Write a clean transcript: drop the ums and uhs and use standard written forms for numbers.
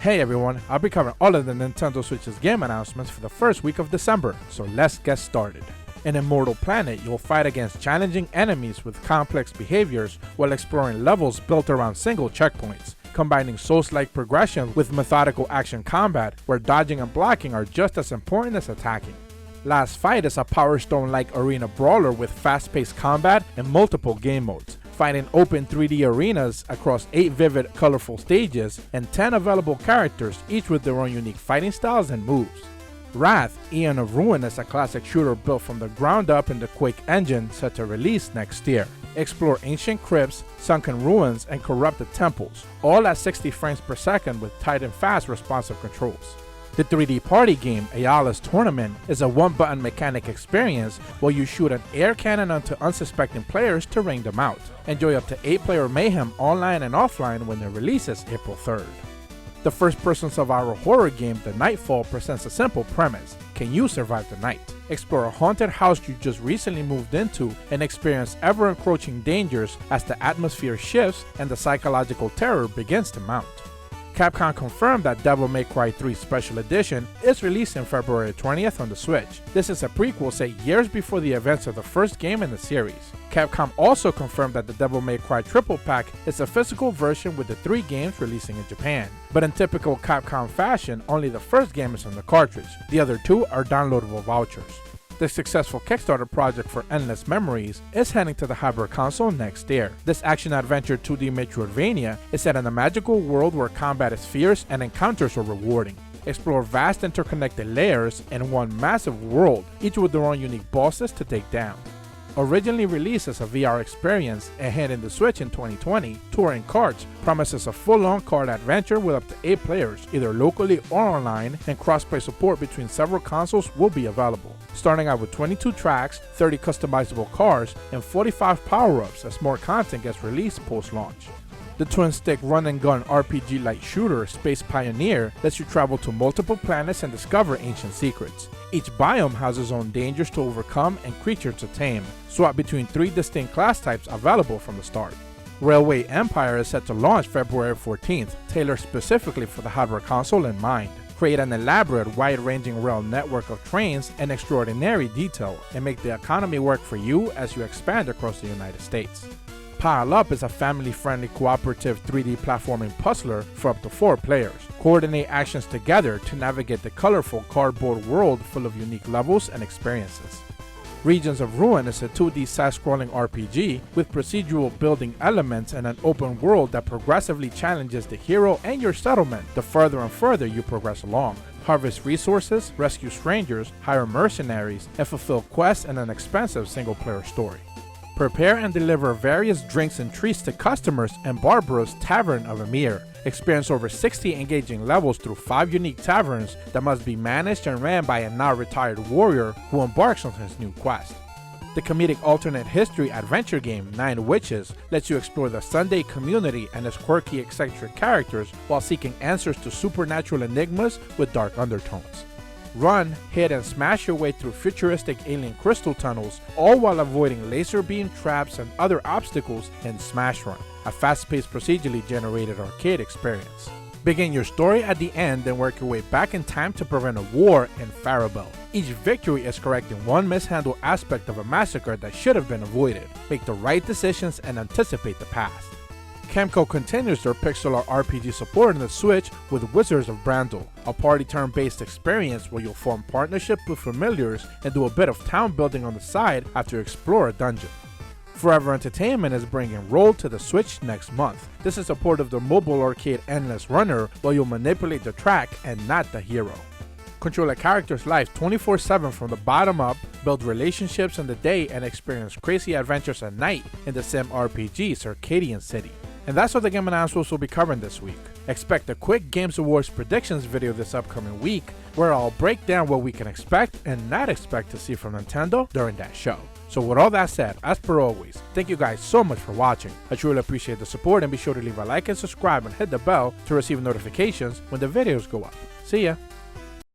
Hey everyone, I'll be covering all of the Nintendo Switch's game announcements for the first week of December, so let's get started. In Immortal Planet, you'll fight against challenging enemies with complex behaviors while exploring levels built around single checkpoints, combining Souls-like progression with methodical action combat where dodging and blocking are just as important as attacking. Last Fight is a Power Stone-like arena brawler with fast-paced combat and multiple game modes, fighting open 3D arenas across 8 vivid, colorful stages and 10 available characters, each with their own unique fighting styles and moves. Wrath, Aeon of Ruin is a classic shooter built from the ground up in the Quake engine set to release next year. Explore ancient crypts, sunken ruins, and corrupted temples, all at 60 frames per second with tight and fast responsive controls. The 3D party game, Ayala's Tournament, is a one-button mechanic experience where you shoot an air cannon onto unsuspecting players to rain them out. Enjoy up to 8-player mayhem online and offline when it releases April 3rd. The first-person survival horror game, The Nightfall, presents a simple premise. Can you survive the night? Explore a haunted house you just recently moved into and experience ever-encroaching dangers as the atmosphere shifts and the psychological terror begins to mount. Capcom confirmed that Devil May Cry 3 Special Edition is releasing February 20th on the Switch. This is a prequel set years before the events of the first game in the series. Capcom also confirmed that the Devil May Cry Triple Pack is a physical version with the 3 games releasing in Japan. But in typical Capcom fashion, only the first game is on the cartridge. The other 2 are downloadable vouchers. The successful Kickstarter project for Endless Memories is heading to the hybrid console next year. This action-adventure 2D Metroidvania is set in a magical world where combat is fierce and encounters are rewarding. Explore vast interconnected layers in one massive world, each with their own unique bosses to take down. Originally released as a VR experience and hitting the Switch in 2020, Touring Karts promises a full-on kart adventure with up to 8 players, either locally or online, and cross-play support between several consoles will be available. Starting out with 22 tracks, 30 customizable cars, and 45 power-ups as more content gets released post-launch. The twin-stick run-and-gun RPG-like shooter Space Pioneer lets you travel to multiple planets and discover ancient secrets. Each biome has its own dangers to overcome and creatures to tame. Swap between 3 distinct class types available from the start. Railway Empire is set to launch February 14th, tailored specifically for the hardware console in mind. Create an elaborate, wide-ranging rail network of trains in extraordinary detail and make the economy work for you as you expand across the United States. Pile Up is a family-friendly cooperative 3D platforming puzzler for up to 4 players. Coordinate actions together to navigate the colorful cardboard world full of unique levels and experiences. Regions of Ruin is a 2D side-scrolling RPG with procedural building elements and an open world that progressively challenges the hero and your settlement the further and further you progress along. Harvest resources, rescue strangers, hire mercenaries, and fulfill quests in an expansive single-player story. Prepare and deliver various drinks and treats to customers in Barbarous Tavern of Emyr. Experience over 60 engaging levels through 5 unique taverns that must be managed and ran by a now-retired warrior who embarks on his new quest. The comedic alternate history adventure game 9 Witches lets you explore the Sunday community and its quirky eccentric characters while seeking answers to supernatural enigmas with dark undertones. Run, hit, and smash your way through futuristic alien crystal tunnels, all while avoiding laser beam traps and other obstacles in Smash Run, a fast-paced procedurally generated arcade experience. Begin your story at the end and work your way back in time to prevent a war in Farabelle. Each victory is correcting one mishandled aspect of a massacre that should have been avoided. Make the right decisions and anticipate the past. Kemco continues their pixel art RPG support on the Switch with Wizards of Brandel, a party turn-based experience where you'll form partnership with familiars and do a bit of town building on the side after you explore a dungeon. Forever Entertainment is bringing Roll to the Switch next month. This is a port of the mobile arcade Endless Runner where you'll manipulate the track and not the hero. Control a character's life 24/7 from the bottom up, build relationships in the day, and experience crazy adventures at night in the sim RPG Circadian City. And that's what the game announcements will be covering this week. Expect a quick Games Awards predictions video this upcoming week where I'll break down what we can expect and not expect to see from Nintendo during that show. So with all that said, as per always, thank you guys so much for watching. I truly appreciate the support and be sure to leave a like and subscribe and hit the bell to receive notifications when the videos go up. See ya!